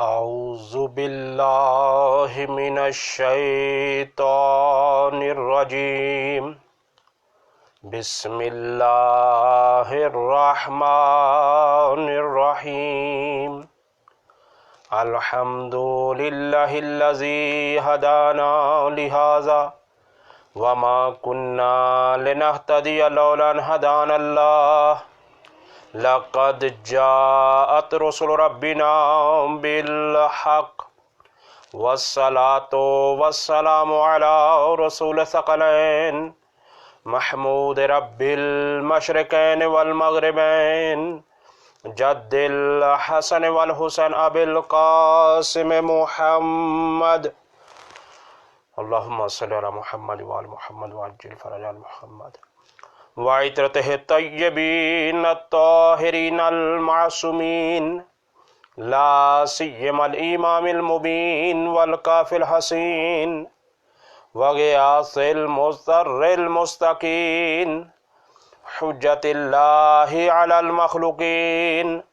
اعوذ باللہ من الشیطان الرجیم بسم اللہ الرحمن الرحیم الحمد للہ الذی ہدانا لہذا وما كنا لنهتدي لولا ان هدانا الله لقد جاءت رسل ربنا بالحق والصلاة والسلام على رسول الثقلين محمود رب المشرقين والمغربين جد الحسن والحسن أبي القاسم محمد اللهم صل على محمد وعلى محمد وعجل فرج آل محمد وعطرته الطيبين الطاهرين المعصومين لا سيما الإمام المبين والكافي الحسين وغياث المضطر المستكين حجة الله على المخلوقين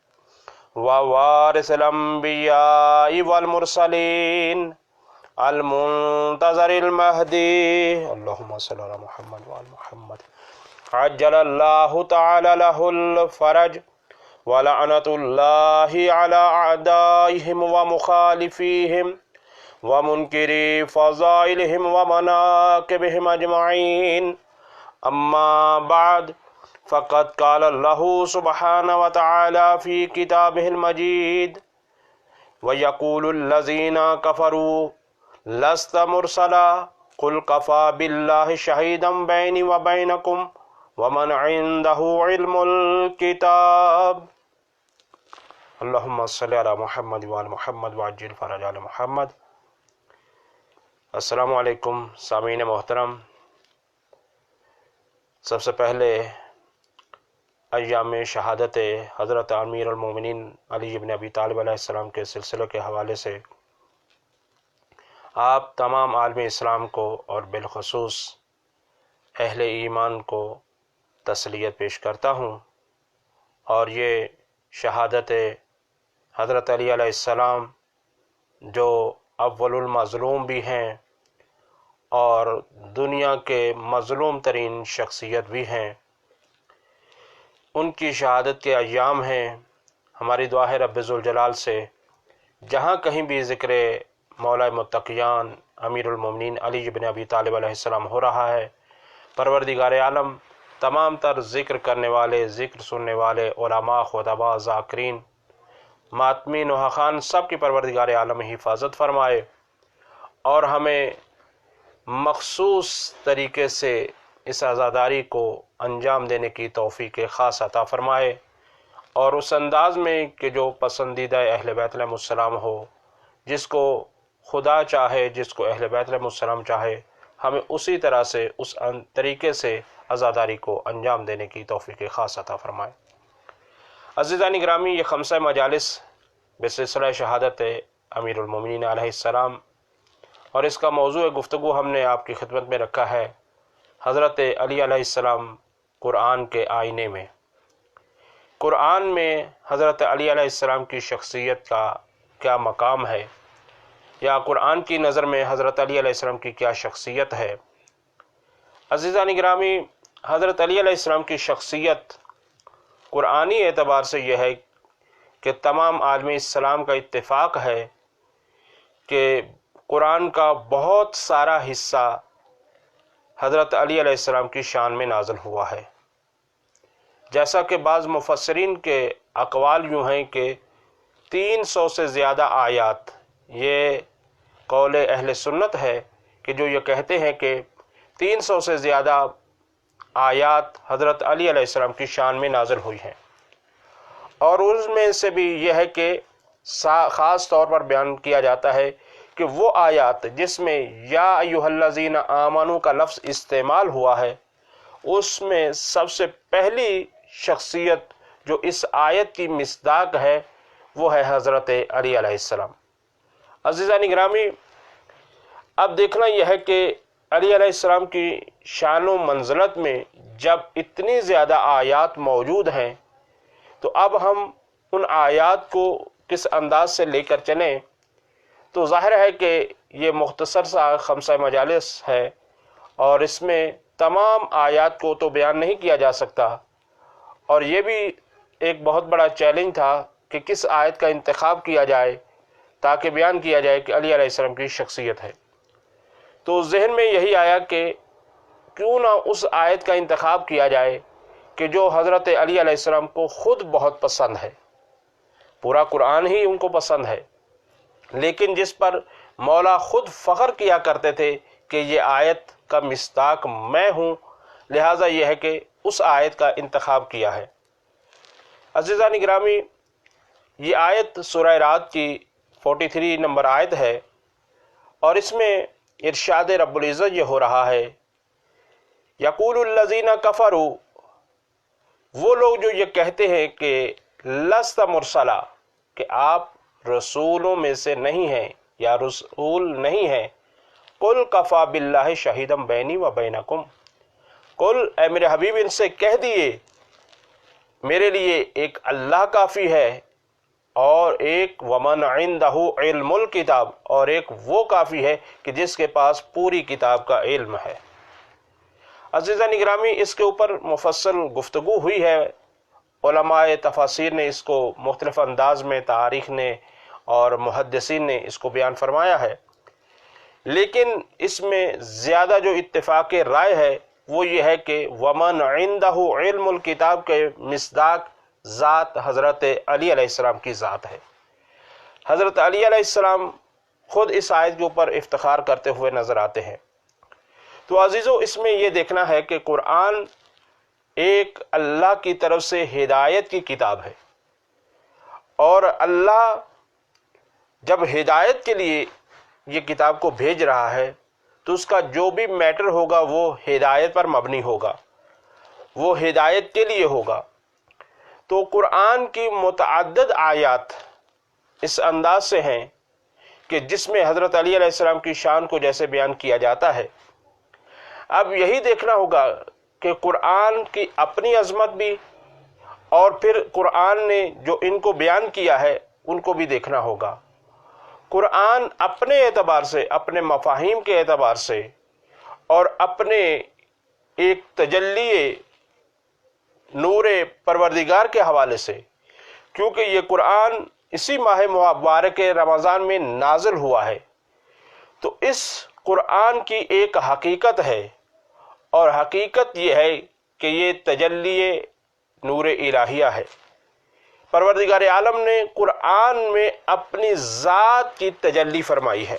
ووارث الأنبياء والمرسلين المنتظر المهدي اللهم صل على محمد وعلى محمد عجل الله تعالى له الفرج ولعنة الله على أعدائهم ومخالفيهم ومنكري فضائلهم ومناكبهم أجمعين أما بعد فقد قال الله سبحانه وتعالى في كتابه المجيد ويقول الذين كفروا لست مرسلا قل كفى بالله شهيدا بيني وبينكم ومن عنده علم الكتاب اللهم صل على محمد وعلى محمد وعجل فرج آل محمد۔ السلام علیکم سامعین محترم، سب سے پہلے ایام شہادت حضرت امیر المومنین علی بن ابی طالب علیہ السلام کے سلسلے کے حوالے سے آپ تمام عالم اسلام کو اور بالخصوص اہل ایمان کو تسلیت پیش کرتا ہوں، اور یہ شہادت حضرت علی علیہ السلام جو اول المظلوم بھی ہیں اور دنیا کے مظلوم ترین شخصیت بھی ہیں، ان کی شہادت کے ایام ہیں۔ ہماری دعا ہے رب ذوالجلال سے جہاں کہیں بھی ذکر مولا متقیان امیر المومنین علی بن ابی طالب علیہ السلام ہو رہا ہے، پروردگار عالم تمام تر ذکر کرنے والے، ذکر سننے والے علماء، خطباء، ذاکرین، ماتمین و حقان سب کی پروردگار عالم حفاظت فرمائے، اور ہمیں مخصوص طریقے سے اس عزاداری کو انجام دینے کی توفیق خاص عطا فرمائے، اور اس انداز میں کہ جو پسندیدہ اہل بیت علیہ السلام ہو، جس کو خدا چاہے، جس کو اہل بیت علیہ السلام چاہے، ہمیں اسی طرح سے اس طریقے سے عزاداری کو انجام دینے کی توفیق خاص عطا فرمائے۔ عزیزان گرامی، یہ خمسہ مجالس بسلسلہ شہادت امیر المومنین علیہ السلام، اور اس کا موضوع گفتگو ہم نے آپ کی خدمت میں رکھا ہے حضرت علی علیہ السلام قرآن کے آئینے میں۔ قرآن میں حضرت علی علیہ السلام کی شخصیت کا کیا مقام ہے، یا قرآن کی نظر میں حضرت علی علیہ السلام کی کیا شخصیت ہے؟ عزیزان گرامی، حضرت علی علیہ السلام کی شخصیت قرآنی اعتبار سے یہ ہے کہ تمام عالم اسلام کا اتفاق ہے کہ قرآن کا بہت سارا حصہ حضرت علی علیہ السلام کی شان میں نازل ہوا ہے، جیسا کہ بعض مفسرین کے اقوال یوں ہیں کہ 300 سے زیادہ آیات، یہ قول اہل سنت ہے کہ جو یہ کہتے ہیں کہ 300 سے زیادہ آیات حضرت علی علیہ السلام کی شان میں نازل ہوئی ہیں، اور اس میں سے بھی یہ ہے کہ خاص طور پر بیان کیا جاتا ہے کہ وہ آیات جس میں یا ایھا الذین آمنوا کا لفظ استعمال ہوا ہے، اس میں سب سے پہلی شخصیت جو اس آیت کی مصداق ہے وہ ہے حضرت علی علیہ السلام۔ عزیزان گرامی، اب دیکھنا یہ ہے کہ علی علیہ السلام کی شان و منزلت میں جب اتنی زیادہ آیات موجود ہیں تو اب ہم ان آیات کو کس انداز سے لے کر چلیں، تو ظاہر ہے کہ یہ مختصر سا خمسہ مجالس ہے اور اس میں تمام آیات کو تو بیان نہیں کیا جا سکتا، اور یہ بھی ایک بہت بڑا چیلنج تھا کہ کس آیت کا انتخاب کیا جائے تاکہ بیان کیا جائے کہ علی علیہ السلام کی شخصیت ہے۔ تو ذہن میں یہی آیا کہ کیوں نہ اس آیت کا انتخاب کیا جائے کہ جو حضرت علی علیہ السلام کو خود بہت پسند ہے، پورا قرآن ہی ان کو پسند ہے، لیکن جس پر مولا خود فخر کیا کرتے تھے کہ یہ آیت کا مصداق میں ہوں، لہٰذا یہ ہے کہ اس آیت کا انتخاب کیا ہے۔ عزیزان گرامی، یہ آیت سورہ رعد کی 43 نمبر آیت ہے، اور اس میں ارشاد رب العزت یہ ہو رہا ہے، یقول الذین کفروا، وہ لوگ جو یہ کہتے ہیں کہ لست مرسلا، کہ آپ رسولوں میں سے نہیں ہیں یا رسول نہیں ہیں، قل کفا باللہ شہیدا بینی و بینکم، قل اے میرے حبیب ان سے کہہ دیے میرے لیے ایک اللہ کافی ہے، اور ایک ومن عندہ علم الکتاب، اور ایک وہ کافی ہے کہ جس کے پاس پوری کتاب کا علم ہے۔ عزیزان گرامی، اس کے اوپر مفصل گفتگو ہوئی ہے، علماء تفاسیر نے اس کو مختلف انداز میں، تاریخ نے اور محدثین نے اس کو بیان فرمایا ہے، لیکن اس میں زیادہ جو اتفاق رائے ہے وہ یہ ہے کہ ومن عندہ علم الکتاب کے مصداق ذات حضرت علی علیہ السلام کی ذات ہے۔ حضرت علی علیہ السلام خود اس آیت کے اوپر افتخار کرتے ہوئے نظر آتے ہیں۔ تو عزیزو، اس میں یہ دیکھنا ہے کہ قرآن ایک اللہ کی طرف سے ہدایت کی کتاب ہے، اور اللہ جب ہدایت کے لیے یہ کتاب کو بھیج رہا ہے تو اس کا جو بھی میٹر ہوگا وہ ہدایت پر مبنی ہوگا، وہ ہدایت کے لیے ہوگا۔ تو قرآن کی متعدد آیات اس انداز سے ہیں کہ جس میں حضرت علی علیہ السلام کی شان کو جیسے بیان کیا جاتا ہے، اب یہی دیکھنا ہوگا کہ قرآن کی اپنی عظمت بھی، اور پھر قرآن نے جو ان کو بیان کیا ہے ان کو بھی دیکھنا ہوگا۔ قرآن اپنے اعتبار سے، اپنے مفاہیم کے اعتبار سے، اور اپنے ایک تجلی نور پروردگار کے حوالے سے، کیونکہ یہ قرآن اسی ماہ مبارک رمضان میں نازل ہوا ہے، تو اس قرآن کی ایک حقیقت ہے، اور حقیقت یہ ہے کہ یہ تجلی نور الہیہ ہے۔ پروردگار عالم نے قرآن میں اپنی ذات کی تجلی فرمائی ہے،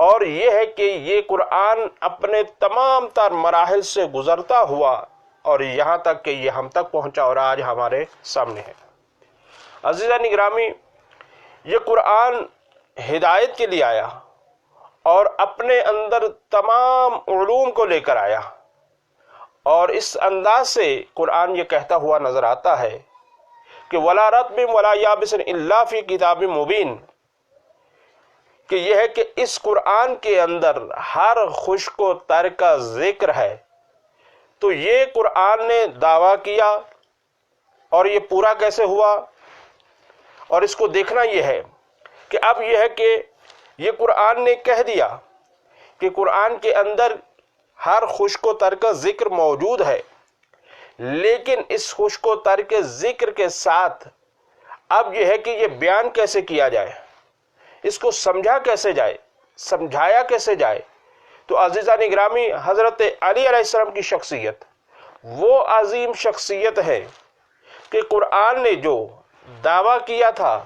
اور یہ ہے کہ یہ قرآن اپنے تمام تر مراحل سے گزرتا ہوا اور یہاں تک کہ یہ ہم تک پہنچا اور آج ہمارے سامنے ہے۔ عزیزان گرامی، یہ قرآن ہدایت کے لیے آیا اور اپنے اندر تمام علوم کو لے کر آیا، اور اس انداز سے قرآن یہ کہتا ہوا نظر آتا ہے کہ وَلَا رَطْبٍ وَلَا يَابِسٍ إِلَّا فِي كِتَابٍ مُبِينٍ، کہ یہ ہے کہ اس قرآن کے اندر ہر خشک و تر کا ذکر ہے۔ تو یہ قرآن نے دعویٰ کیا، اور یہ پورا کیسے ہوا، اور اس کو دیکھنا یہ ہے کہ اب یہ ہے کہ یہ قرآن نے کہہ دیا کہ قرآن کے اندر ہر خشک و تر کا ذکر موجود ہے، لیکن اس خشک و تر کے ذکر کے ساتھ اب یہ ہے کہ یہ بیان کیسے کیا جائے، اس کو سمجھا کیسے جائے، سمجھایا کیسے جائے۔ تو عزیزان گرامی، حضرت علی علیہ السلام کی شخصیت وہ عظیم شخصیت ہے کہ قرآن نے جو دعویٰ کیا تھا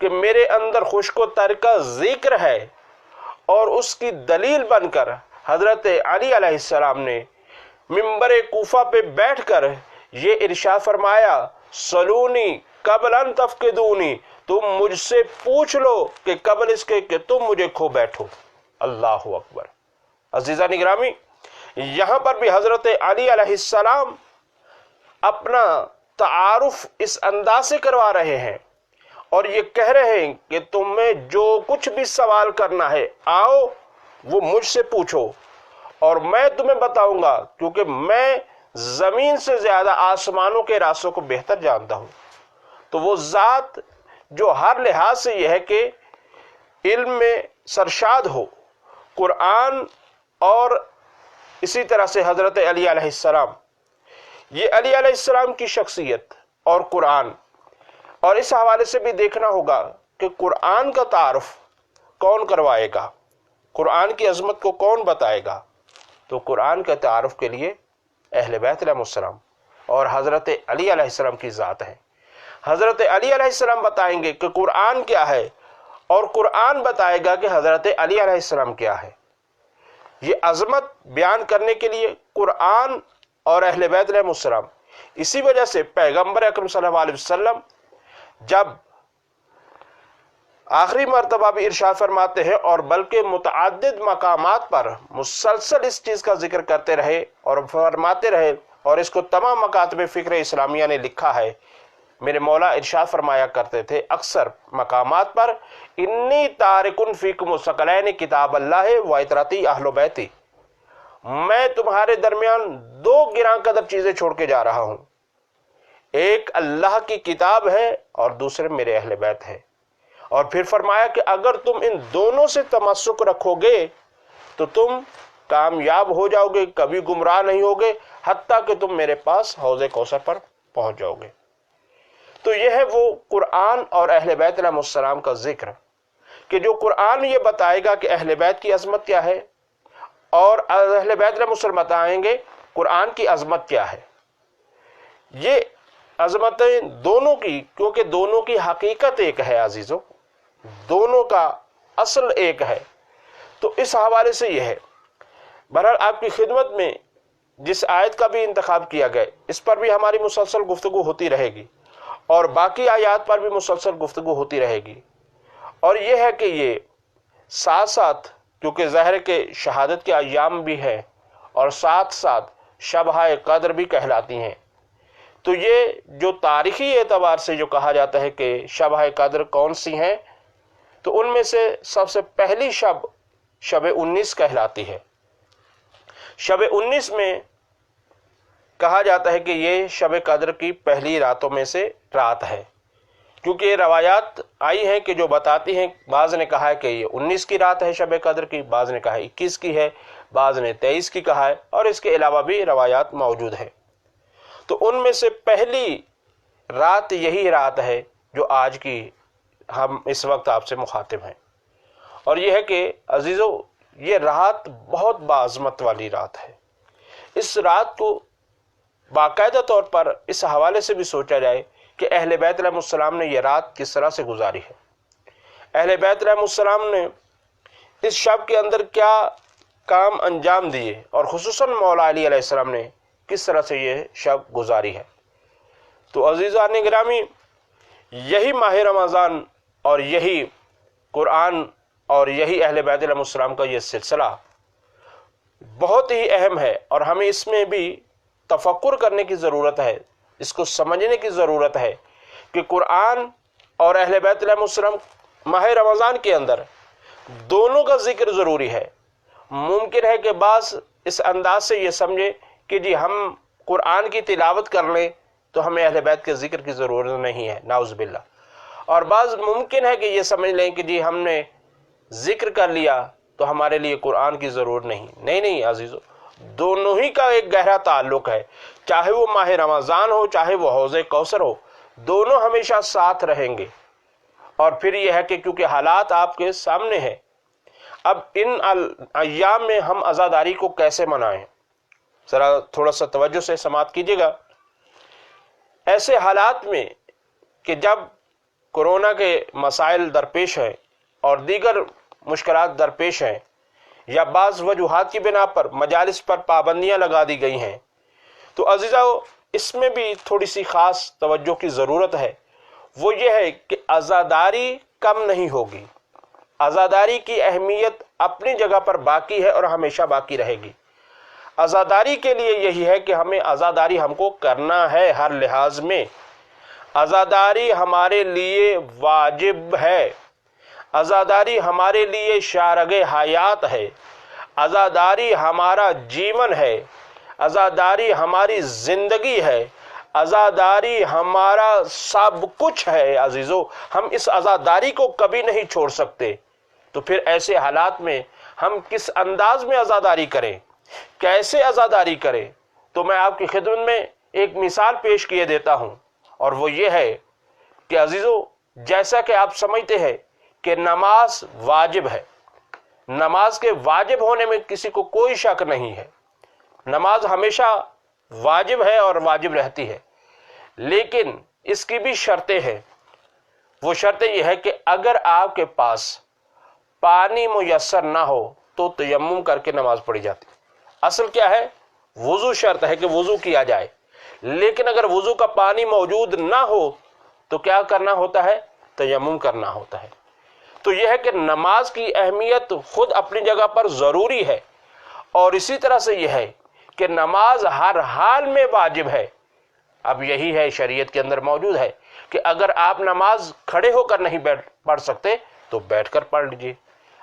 کہ میرے اندر خشک و تر کا ذکر ہے، اور اس کی دلیل بن کر حضرت علی علیہ السلام نے منبر کوفہ پہ بیٹھ کر یہ ارشاد فرمایا، سلونی قبل ان تفقدونی، تم مجھ سے پوچھ لو کہ قبل اس کے کہ تم مجھے کھو بیٹھو۔ اللہ اکبر۔ عزیزان گرامی، یہاں پر بھی حضرت علی علیہ السلام اپنا تعارف اس انداز سے کروا رہے ہیں، اور یہ کہہ رہے ہیں کہ تمہیں جو کچھ بھی سوال کرنا ہے آؤ وہ مجھ سے پوچھو، اور میں تمہیں بتاؤں گا، کیونکہ میں زمین سے زیادہ آسمانوں کے راستوں کو بہتر جانتا ہوں۔ تو وہ ذات جو ہر لحاظ سے یہ ہے کہ علم میں سرشاد ہو، قرآن اور اسی طرح سے حضرت علی علیہ السلام، یہ علی علیہ السلام کی شخصیت اور قرآن، اور اس حوالے سے بھی دیکھنا ہوگا کہ قرآن کا تعارف کون کروائے گا، قرآن کی عظمت کو کون بتائے گا؟ تو قرآن کے تعارف کے لیے اہل بیت علیہ السلام اور حضرت علی علیہ السلام کی ذات ہے۔ حضرت علی علیہ السلام بتائیں گے کہ قرآن کیا ہے، اور قرآن بتائے گا کہ حضرت علی علیہ السلام کیا ہے۔ یہ عظمت بیان کرنے کے لیے قرآن اور اہل بیت علیہ السلام، اسی وجہ سے پیغمبر اکرم صلی اللہ علیہ وسلم جب آخری مرتبہ بھی ارشاد فرماتے ہیں، اور بلکہ متعدد مقامات پر مسلسل اس چیز کا ذکر کرتے رہے اور فرماتے رہے، اور اس کو تمام مکاتب فکر اسلامیہ نے لکھا ہے، میرے مولا ارشاد فرمایا کرتے تھے اکثر مقامات پر، انی تارکن فیکم الثقلین کتاب اللہ و اطراتی اہل بیتی، میں تمہارے درمیان دو گراں قدر چیزیں چھوڑ کے جا رہا ہوں، ایک اللہ کی کتاب ہے اور دوسرے میرے اہل بیت ہے۔ اور پھر فرمایا کہ اگر تم ان دونوں سے تمسک رکھو گے تو تم کامیاب ہو جاؤ گے، کبھی گمراہ نہیں ہوگے، حتیٰ کہ تم میرے پاس حوض کوثر پر پہنچ جاؤ گے۔ تو یہ ہے وہ قرآن اور اہل بیت علیہ السلام کا ذکر، کہ جو قرآن یہ بتائے گا کہ اہل بیت کی عظمت کیا ہے، اور اہل بیت علیہ السلام بتائیں گے قرآن کی عظمت کیا ہے۔ یہ عظمتیں دونوں کی، کیونکہ دونوں کی حقیقت ایک ہے عزیزوں، دونوں کا اصل ایک ہے، تو اس حوالے سے یہ ہے۔ بہرحال آپ کی خدمت میں جس آیت کا بھی انتخاب کیا گیا، اس پر بھی ہماری مسلسل گفتگو ہوتی رہے گی، اور باقی آیات پر بھی مسلسل گفتگو ہوتی رہے گی، اور یہ ہے کہ یہ ساتھ ساتھ، کیونکہ ظاہر کہ شہادت کے ایام بھی ہیں اور ساتھ ساتھ شبہ قدر بھی کہلاتی ہیں، تو یہ جو تاریخی اعتبار سے جو کہا جاتا ہے کہ شبہ قدر کون سی ہیں، تو ان میں سے سب سے پہلی شب 19 کہلاتی ہے۔ شب 19 میں کہا جاتا ہے کہ یہ شب قدر کی پہلی راتوں میں سے رات ہے، کیونکہ یہ روایات آئی ہیں کہ جو بتاتی ہیں، بعض نے کہا ہے کہ یہ 19 کی رات ہے شب قدر کی، بعض نے کہا ہے 21 کی ہے، بعض نے 23 کی کہا ہے، اور اس کے علاوہ بھی روایات موجود ہیں۔ تو ان میں سے پہلی رات یہی رات ہے جو آج کی ہم اس وقت آپ سے مخاطب ہیں، اور یہ ہے کہ عزیزو یہ رات بہت باعظمت والی رات ہے۔ اس رات کو باقاعدہ طور پر اس حوالے سے بھی سوچا جائے کہ اہل بیت علیہ السلام نے یہ رات کس طرح سے گزاری ہے، اہل بیت علیہ السلام نے اس شب کے اندر کیا کام انجام دیے، اور خصوصاً مولا علی علیہ السلام نے کس طرح سے یہ شب گزاری ہے۔ تو عزیزان گرامی، یہی ماہ رمضان اور یہی قرآن اور یہی اہل بیت علیہ السلام کا یہ سلسلہ بہت ہی اہم ہے، اور ہمیں اس میں بھی تفکر کرنے کی ضرورت ہے، اس کو سمجھنے کی ضرورت ہے کہ قرآن اور اہل بیت علیہ السلام ماہ رمضان کے اندر دونوں کا ذکر ضروری ہے۔ ممکن ہے کہ بعض اس انداز سے یہ سمجھے کہ جی ہم قرآن کی تلاوت کر لیں تو ہمیں اہل بیت کے ذکر کی ضرورت نہیں ہے، نعوذ باللہ، اور بعض ممکن ہے کہ یہ سمجھ لیں کہ جی ہم نے ذکر کر لیا تو ہمارے لیے قرآن کی ضرورت نہیں۔ نہیں عزیزو، دونوں ہی کا ایک گہرا تعلق ہے، چاہے وہ ماہ رمضان ہو چاہے وہ حوض کوثر ہو، دونوں ہمیشہ ساتھ رہیں گے۔ اور پھر یہ ہے کہ کیونکہ حالات آپ کے سامنے ہیں، اب ان ایام میں ہم عزاداری کو کیسے منائیں، ذرا تھوڑا سا توجہ سے سماعت کیجیے گا۔ ایسے حالات میں کہ جب کورونا کے مسائل درپیش ہیں اور دیگر مشکلات درپیش ہیں، یا بعض وجوہات کی بنا پر مجالس پر پابندیاں لگا دی گئی ہیں، تو عزیزاؤ اس میں بھی تھوڑی سی خاص توجہ کی ضرورت ہے۔ وہ یہ ہے کہ عزاداری کم نہیں ہوگی، عزاداری کی اہمیت اپنی جگہ پر باقی ہے اور ہمیشہ باقی رہے گی۔ عزاداری کے لیے یہی ہے کہ ہمیں عزاداری ہم کو کرنا ہے، ہر لحاظ میں عزاداری ہمارے لیے واجب ہے، عزاداری ہمارے لیے شارگ حیات ہے، عزاداری ہمارا جیون ہے، عزاداری ہماری زندگی ہے، عزاداری ہمارا سب کچھ ہے عزیزو، ہم اس عزاداری کو کبھی نہیں چھوڑ سکتے۔ تو پھر ایسے حالات میں ہم کس انداز میں عزاداری کریں، کیسے عزاداری کریں؟ تو میں آپ کی خدمت میں ایک مثال پیش کیے دیتا ہوں، اور وہ یہ ہے کہ عزیزو، جیسا کہ آپ سمجھتے ہیں کہ نماز واجب ہے، نماز کے واجب ہونے میں کسی کو کوئی شک نہیں ہے، نماز ہمیشہ واجب ہے اور واجب رہتی ہے، لیکن اس کی بھی شرطیں ہیں۔ وہ شرطیں یہ ہے کہ اگر آپ کے پاس پانی میسر نہ ہو تو تیمم کر کے نماز پڑھی جاتی۔ اصل کیا ہے؟ وضو شرط ہے کہ وضو کیا جائے، لیکن اگر وضو کا پانی موجود نہ ہو تو کیا کرنا ہوتا ہے؟ تیمم کرنا ہوتا ہے۔ تو یہ ہے کہ نماز کی اہمیت خود اپنی جگہ پر ضروری ہے، اور اسی طرح سے یہ ہے کہ نماز ہر حال میں واجب ہے۔ اب یہی ہے شریعت کے اندر موجود ہے کہ اگر آپ نماز کھڑے ہو کر نہیں پڑھ سکتے تو بیٹھ کر پڑھ لیجئے،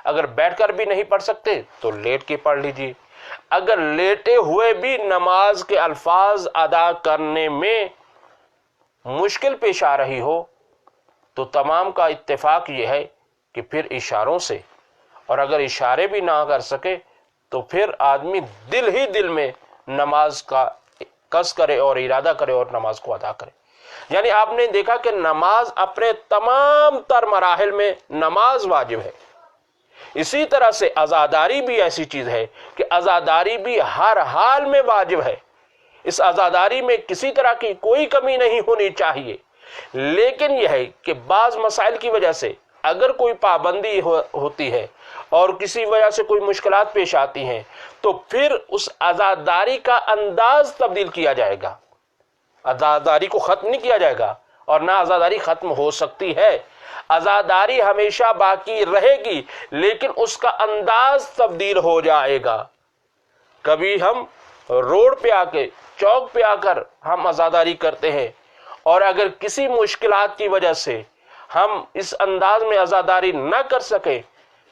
اگر بیٹھ کر بھی نہیں پڑھ سکتے تو لیٹ کے پڑھ لیجئے، اگر لیٹے ہوئے بھی نماز کے الفاظ ادا کرنے میں مشکل پیش آ رہی ہو تو تمام کا اتفاق یہ ہے کہ پھر اشاروں سے، اور اگر اشارے بھی نہ کر سکے تو پھر آدمی دل ہی دل میں نماز کا قصد کرے اور ارادہ کرے اور نماز کو ادا کرے۔ یعنی آپ نے دیکھا کہ نماز اپنے تمام تر مراحل میں نماز واجب ہے۔ اسی طرح سے عزاداری بھی ایسی چیز ہے کہ عزاداری بھی ہر حال میں واجب ہے، اس عزاداری میں کسی طرح کی کوئی کمی نہیں ہونی چاہیے، لیکن یہ ہے کہ بعض مسائل کی وجہ سے اگر کوئی پابندی ہوتی ہے اور کسی وجہ سے کوئی مشکلات پیش آتی ہیں تو پھر اس عزاداری کا انداز تبدیل کیا جائے گا، عزاداری کو ختم نہیں کیا جائے گا، اور نہ عزاداری ختم ہو سکتی ہے۔ عزاداری ہمیشہ باقی رہے گی، لیکن اس کا انداز تبدیل ہو جائے گا۔ کبھی ہم روڈ پہ آ کے، چوک پہ آ کر ہم عزاداری کرتے ہیں، اور اگر کسی مشکلات کی وجہ سے ہم اس انداز میں عزاداری نہ کر سکیں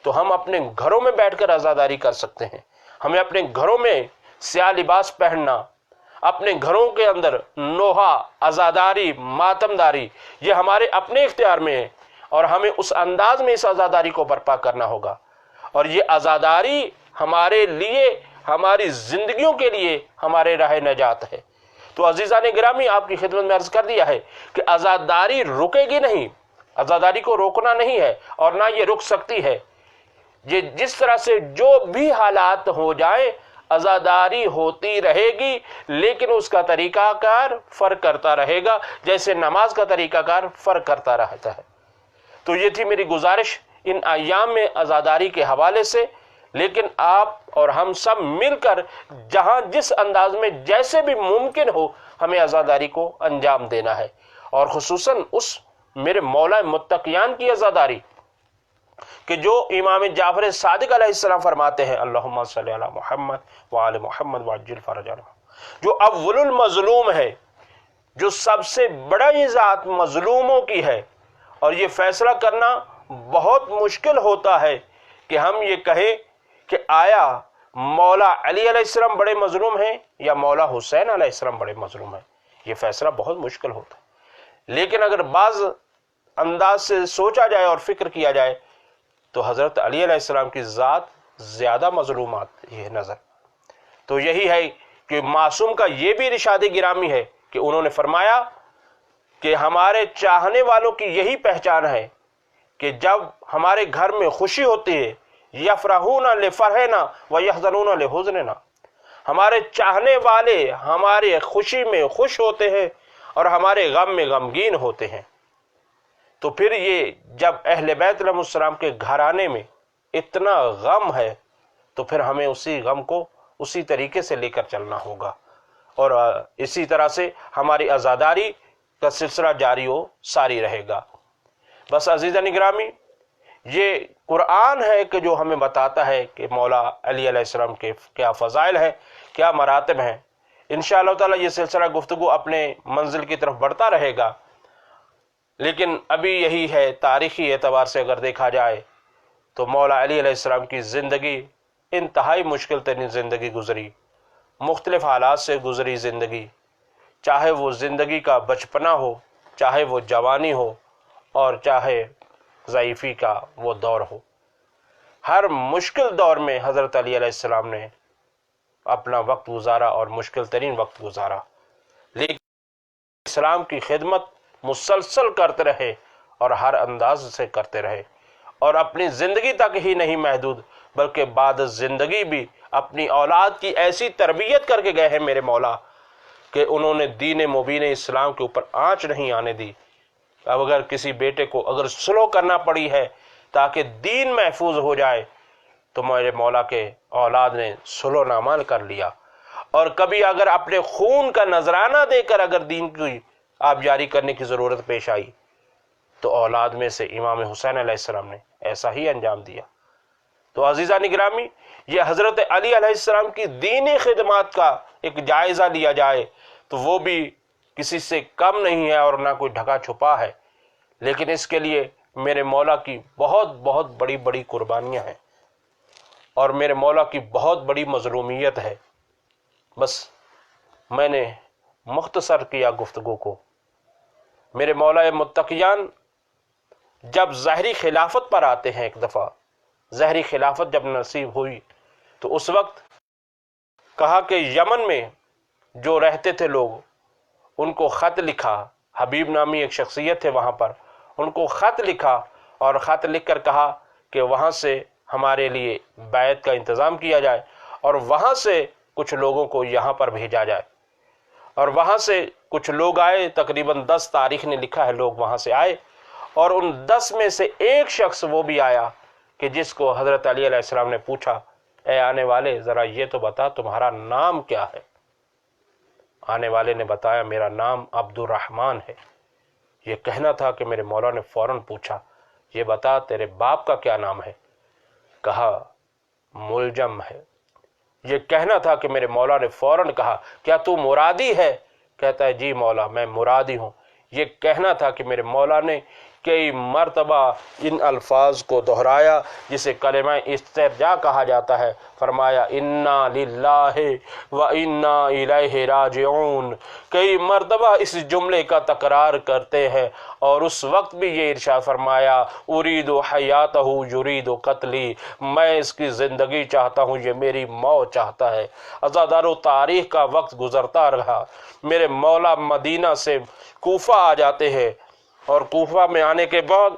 تو ہم اپنے گھروں میں بیٹھ کر عزاداری کر سکتے ہیں۔ ہمیں اپنے گھروں میں سیاہ لباس پہننا، اپنے گھروں کے اندر نوحہ، عزاداری، ماتمداری، یہ ہمارے اپنے اختیار میں ہے، اور ہمیں اس انداز میں اس عزاداری کو برپا کرنا ہوگا، اور یہ عزاداری ہمارے لیے، ہماری زندگیوں کے لیے ہمارے راہ نجات ہے۔ تو عزیزان گرامی، آپ کی خدمت میں عرض کر دیا ہے کہ عزاداری رکے گی نہیں، عزاداری کو روکنا نہیں ہے، اور نہ یہ رک سکتی ہے۔ یہ جس طرح سے جو بھی حالات ہو جائیں عزاداری ہوتی رہے گی، لیکن اس کا طریقہ کار فرق کرتا رہے گا، جیسے نماز کا طریقہ کار فرق کرتا رہتا ہے۔ تو یہ تھی میری گزارش ان ایام میں عزاداری کے حوالے سے، لیکن آپ اور ہم سب مل کر جہاں جس انداز میں جیسے بھی ممکن ہو ہمیں عزاداری کو انجام دینا ہے، اور خصوصاً اس میرے مولا متقیان کی عزاداری کہ جو امام جعفر صادق علیہ السلام فرماتے ہیں اللہم صلی علی محمد وآل محمد وعجل فرجہ، جو اول المظلوم ہے، جو سب سے بڑا یہ ذات مظلوموں کی ہے، اور یہ فیصلہ کرنا بہت مشکل ہوتا ہے کہ ہم یہ کہیں کہ آیا مولا علی علیہ السلام بڑے مظلوم ہیں یا مولا حسین علیہ السلام بڑے مظلوم ہیں۔ یہ فیصلہ بہت مشکل ہوتا ہے، لیکن اگر بعض انداز سے سوچا جائے اور فکر کیا جائے تو حضرت علی علیہ السلام کی ذات زیادہ مظلومات یہ نظر۔ تو یہی ہے کہ معصوم کا یہ بھی ارشاد گرامی ہے کہ انہوں نے فرمایا کہ ہمارے چاہنے والوں کی یہی پہچان ہے کہ جب ہمارے گھر میں خوشی ہوتی ہے یفرحون لفرحنا ویحزنون لحزننا، ہمارے چاہنے والے ہمارے خوشی میں خوش ہوتے ہیں اور ہمارے غم میں غمگین ہوتے ہیں۔ تو پھر یہ جب اہل بیت علیہ السلام کے گھرانے میں اتنا غم ہے تو پھر ہمیں اسی غم کو اسی طریقے سے لے کر چلنا ہوگا، اور اسی طرح سے ہماری عزاداری کا سلسلہ جاری و ساری رہے گا۔ بس عزیزان گرامی، یہ قرآن ہے کہ جو ہمیں بتاتا ہے کہ مولا علی علیہ السلام کے کیا فضائل ہیں، کیا مراتب ہیں۔ انشاءاللہ تعالی یہ سلسلہ گفتگو اپنے منزل کی طرف بڑھتا رہے گا، لیکن ابھی یہی ہے تاریخی اعتبار سے اگر دیکھا جائے تو مولا علی علیہ السلام کی زندگی انتہائی مشکل ترین زندگی گزری، مختلف حالات سے گزری زندگی، چاہے وہ زندگی کا بچپنا ہو، چاہے وہ جوانی ہو، اور چاہے ضعیفی کا وہ دور ہو، ہر مشکل دور میں حضرت علی علیہ السلام نے اپنا وقت گزارا اور مشکل ترین وقت گزارا، لیکن اسلام کی خدمت مسلسل کرتے رہے اور ہر انداز سے کرتے رہے، اور اپنی زندگی تک ہی نہیں محدود بلکہ بعد زندگی بھی اپنی اولاد کی ایسی تربیت کر کے گئے ہیں میرے مولا کہ انہوں نے دین مبین اسلام کے اوپر آنچ نہیں آنے دی۔ اب اگر کسی بیٹے کو اگر سلو کرنا پڑی ہے تاکہ دین محفوظ ہو جائے تو میرے مولا کے اولاد نے سلو نامال کر لیا، اور کبھی اگر اپنے خون کا نذرانہ دے کر اگر دین کی آبیاری کرنے کی ضرورت پیش آئی تو اولاد میں سے امام حسین علیہ السلام نے ایسا ہی انجام دیا۔ تو عزیزان گرامی، یہ حضرت علی علیہ السلام کی دینی خدمات کا ایک جائزہ لیا جائے تو وہ بھی کسی سے کم نہیں ہے اور نہ کوئی ڈھکا چھپا ہے، لیکن اس کے لیے میرے مولا کی بہت بہت بڑی بڑی قربانیاں ہیں اور میرے مولا کی بہت بڑی مظلومیت ہے۔ بس میں نے مختصر کیا گفتگو کو۔ میرے مولا متقیان جب ظاہری خلافت پر آتے ہیں، ایک دفعہ ظاہری خلافت جب نصیب ہوئی تو اس وقت کہا کہ یمن میں جو رہتے تھے لوگ ان کو خط لکھا، حبیب نامی ایک شخصیت تھے وہاں پر، ان کو خط لکھا اور خط لکھ کر کہا کہ وہاں سے ہمارے لیے بیعت کا انتظام کیا جائے اور وہاں سے کچھ لوگوں کو یہاں پر بھیجا جائے، اور وہاں سے کچھ لوگ آئے، تقریباً 10 تاریخ نے لکھا ہے لوگ وہاں سے آئے، اور ان 10 میں سے ایک شخص وہ بھی آیا کہ جس کو حضرت علی علیہ السلام نے پوچھا، اے آنے والے ذرا یہ تو بتا تمہارا نام کیا ہے؟ آنے والے نے بتایا میرا نام عبد الرحمن ہے۔ یہ کہنا تھا کہ میرے مولا نے فوراً پوچھا یہ بتا تیرے باپ کا کیا نام ہے؟ کہا ملجم ہے۔ یہ کہنا تھا کہ میرے مولا نے فوراً کہا کیا تو مرادی ہے؟ کہتا ہے جی مولا میں مرادی ہوں۔ یہ کہنا تھا کہ میرے مولا نے کئی مرتبہ ان الفاظ کو دہرایا جسے کلمہ استرجاع کہا جاتا ہے، فرمایا انا للہ و انا الیہ راجعون، کئی مرتبہ اس جملے کا تکرار کرتے ہیں، اور اس وقت بھی یہ ارشاد فرمایا ارید حیاتہ یرید قتلی، میں اس کی زندگی چاہتا ہوں یہ میری موت چاہتا ہے۔ عزادارو تاریخ کا وقت گزرتا رہا، میرے مولا مدینہ سے کوفہ آ جاتے ہیں، اور کوفہ میں آنے کے بعد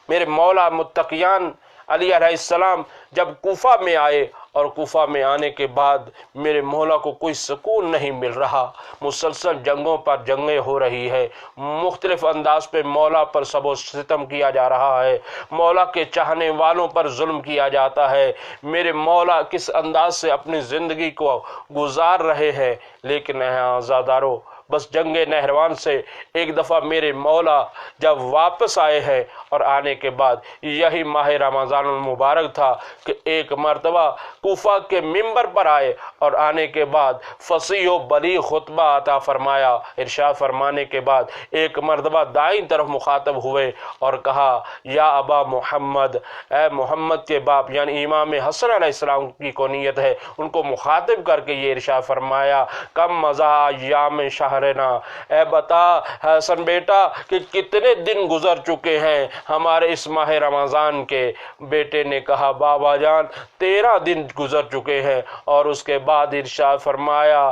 میرے مولا متقیان علی علیہ السلام جب کوفہ میں آئے، اور کوفہ میں آنے کے بعد میرے مولا کو کوئی سکون نہیں مل رہا، مسلسل جنگوں پر جنگیں ہو رہی ہے، مختلف انداز پہ مولا پر سب و ستم کیا جا رہا ہے، مولا کے چاہنے والوں پر ظلم کیا جاتا ہے، میرے مولا کس انداز سے اپنی زندگی کو گزار رہے ہیں۔ لیکن عزادارو بس جنگ نہروان سے ایک دفعہ میرے مولا جب واپس آئے ہیں، اور آنے کے بعد یہی ماہ رمضان المبارک تھا کہ ایک مرتبہ کوفہ کے منبر پر آئے، اور آنے کے بعد فصیح و بلیغ خطبہ عطا فرمایا۔ ارشاد فرمانے کے بعد ایک مرتبہ دائیں طرف مخاطب ہوئے اور کہا یا ابا محمد، اے محمد کے باپ، یعنی امام حسن علیہ السلام کی کونیت ہے، ان کو مخاطب کر کے یہ ارشاد فرمایا کم مضى ایام شہرنا، اے بتا حسن بیٹا کہ کتنے دن گزر چکے ہیں ہمارے اس ماہ رمضان کے؟ بیٹے نے کہا بابا جان 13 دن گزر چکے ہیں، اور اس کے بعد ارشاد فرمایا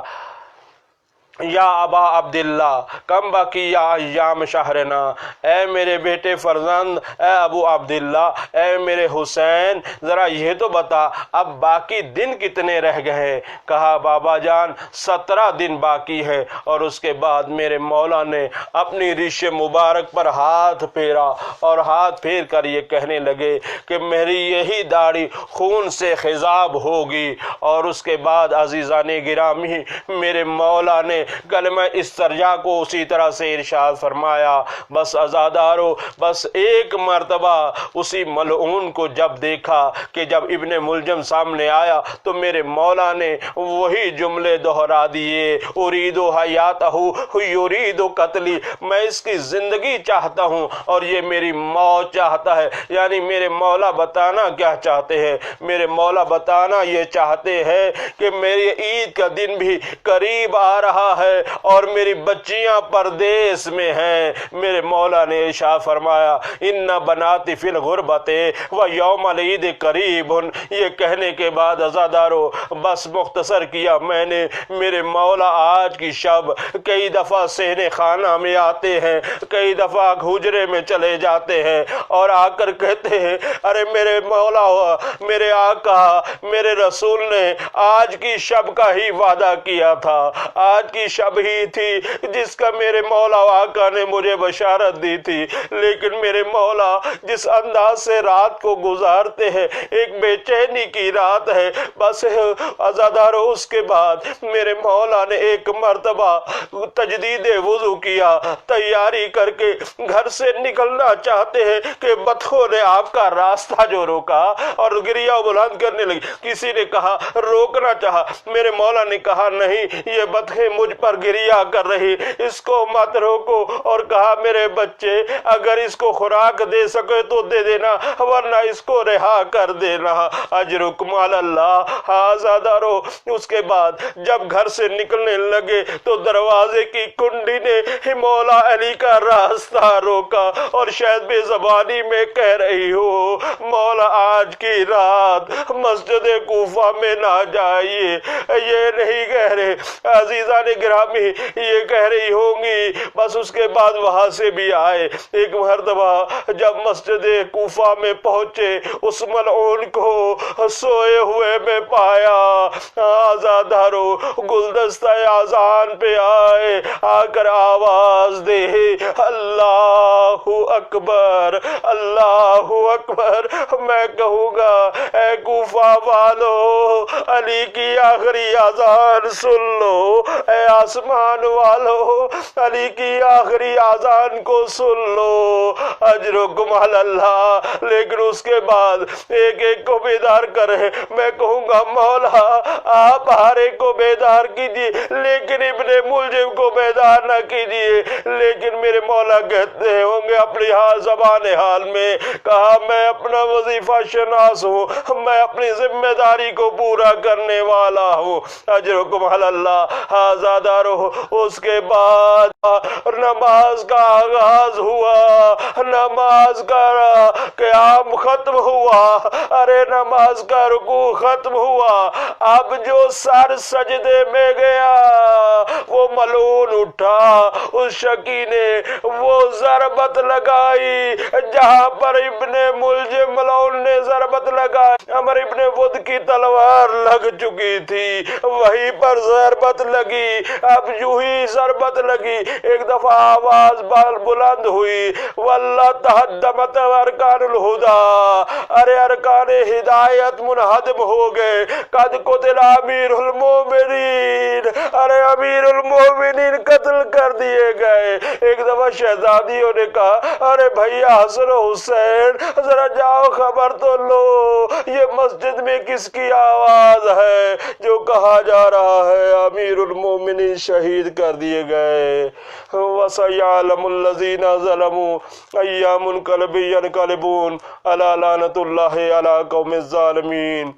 یا ابا عبداللہ کم بقی ایام شہرنا، اے میرے بیٹے فرزند، اے ابو عبداللہ، اے میرے حسین، ذرا یہ تو بتا اب باقی دن کتنے رہ گئے؟ کہا بابا جان 17 دن باقی ہے۔ اور اس کے بعد میرے مولا نے اپنی ریش مبارک پر ہاتھ پھیرا، اور ہاتھ پھیر کر یہ کہنے لگے کہ میری یہی داڑھی خون سے خضاب ہوگی۔ اور اس کے بعد عزیزان گرامی میرے مولا نے کلمہ استرجاع کو اسی طرح سے ارشاد فرمایا۔ بس عزادارو بس ایک مرتبہ اسی ملعون کو جب دیکھا کہ جب ابن ملجم سامنے آیا تو میرے مولا نے وہی جملے دہرا دیے ارید حیاتہ یرید قتلی، میں اس کی زندگی چاہتا ہوں اور یہ میری موت چاہتا ہے۔ یعنی میرے مولا بتانا کیا چاہتے ہیں؟ میرے مولا بتانا یہ چاہتے ہیں کہ میری عید کا دن بھی قریب آ رہا ہے اور میری بچیاں پردیس میں ہیں۔ میرے مولا نے ارشاد فرمایا ان بناتی فی الغربت و یوم العید قریب۔ یہ کہنے کے بعد عزادارو بس مختصر کیا میں نے۔ میرے مولا آج کی شب کئی دفعہ صحن خانہ میں آتے ہیں، کئی دفعہ حجرے میں چلے جاتے ہیں اور آ کر کہتے ہیں ارے میرے مولا میرے آقا میرے رسول نے آج کی شب کا ہی وعدہ کیا تھا، آج کی شب ہی تھی جس کا میرے مولا آقا نے مجھے بشارت دی تھی، لیکن میرے مولا جس انداز سے رات کو گزارتے ہیں ایک بے چینی کی رات ہے۔ بس عزادارو اس کے بعد میرے مولا نے ایک مرتبہ تجدید وضو کیا، تیاری کر کے گھر سے نکلنا چاہتے ہیں کہ بطخوں نے آپ کا راستہ جو روکا اور گریہ بلند کرنے لگی۔ کسی نے کہا روکنا چاہا، میرے مولا نے کہا نہیں یہ بطخیں مجھ پر گریہ کر رہی، اس کو مت روکو، اور کہا میرے بچے اگر اس کو خوراک دے سکے تو دے دینا ورنہ اس کو رہا کر دینا، اجرکم علی اللہ۔ عزادارو اس کے بعد جب گھر سے نکلنے لگے تو دروازے کی کنڈی نے مولا علی کا راستہ روکا اور شاید بے زبانی میں کہہ رہی ہو مولا آج کی رات مسجد کوفہ میں نہ جائیے، یہ نہیں کہہ رہے عزیزان گرامی، یہ کہہ رہی ہوں گی۔ بس اس کے بعد وہاں سے بھی آئے۔ ایک مرتبہ جب مسجد کوفہ میں پہنچے اس ملعون کو سوئے ہوئے میں پایا۔ عزادارو گلدستہ اذان پہ آئے، آ کر آواز دے اللہ اکبر اللہ اکبر۔ میں کہوں گا اے کوفہ والو علی کی آخری اذان سن لو، اے آسمان والو علی کی آخری اذان کو سن لو، اجرکم علی اللہ۔ لیکن اس کے بعد ایک ایک کو بیدار کرے۔ میں کہوں گا مولا آپ ہر ایک کو بیدار کیجیے لیکن ابن ملجم کو بیدار نہ کیجیے۔ لیکن میرے مولا کہتے ہوں گے اپنی زبان حال میں کہا میں اپنا وظیفہ شناس ہوں، میں اپنی ذمہ داری کو پورا کرنے والا ہوں، اجرکم علی اللہ۔ عزادارو اس کے بعد نماز کا آغاز ہوا، نماز کا قیام ختم ہوا، ارے نماز کا رکوع ختم ہوا۔ اب جو سر سجدے میں گیا وہ ملعون اٹھا، اس شقی نے وہ ضربت لگائی جہاں پر ابن ملجم ملعون نے ضربت لگائی، عمر ابن ود کی تلوار لگ چکی تھی وہیں پر ضربت لگی۔ اب یوں ہی ضربت لگی ایک دفعہ آواز بلند ہوئی واللہ تہدمت ارکان الہدی، ارے ارکان ہدایت منہدم ہو گئے، قد قتل امیر المومنین، ارے امیر المومنین قتل کر دیے گئے۔ ایک دفعہ شہزادیوں نے کہا ارے بھیا حسن و حسین ذرا جاؤ خبر تو لو یہ مسجد میں کس کی آواز ہے جو کہا جا رہا ہے امیر المومنین شہید کر دیے گئے۔ وَسَيَعْلَمُ الَّذِينَ ظَلَمُوا أَيَّ مُنْقَلَبٍ يَنْقَلِبُونَ أَلَا لَعْنَةُ اللَّهِ عَلَى قَوْمِ الظَّالِمِينَ۔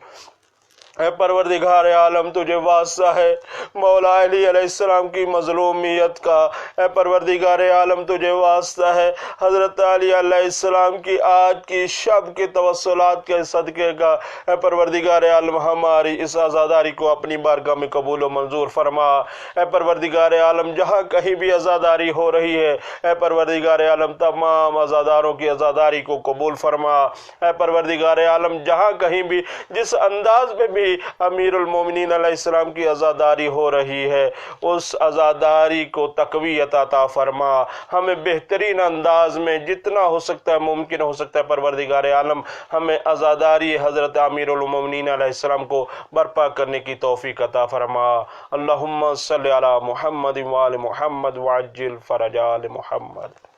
اے پروردگار عالم تجھے واسطہ ہے مولا علی علیہ السلام کی مظلومیت کا، اے پروردگار عالم تجھے واسطہ ہے حضرت علی علیہ السلام کی آج کی شب کے توسلات کے صدقے کا، اے پروردگار عالم ہماری اس عزاداری کو اپنی بارگاہ میں قبول و منظور فرما۔ اے پروردگار عالم جہاں کہیں بھی عزاداری ہو رہی ہے اے پروردگار عالم تمام عزاداروں کی عزاداری کو قبول فرما۔ اے پروردگار عالم جہاں کہیں بھی جس انداز میں بھی امیر المومنین علیہ السلام کی عزاداری ہو رہی ہے اس عزاداری کو تقویت عطا فرما، ہمیں بہترین انداز میں جتنا ہو سکتا ہے ممکن ہو سکتا ہے پروردگار عالم ہمیں عزاداری حضرت امیر المومنین علیہ السلام کو برپا کرنے کی توفیق عطا فرما۔ اللہم صلی علی محمد وآل محمد وعجل فرج آل محمد۔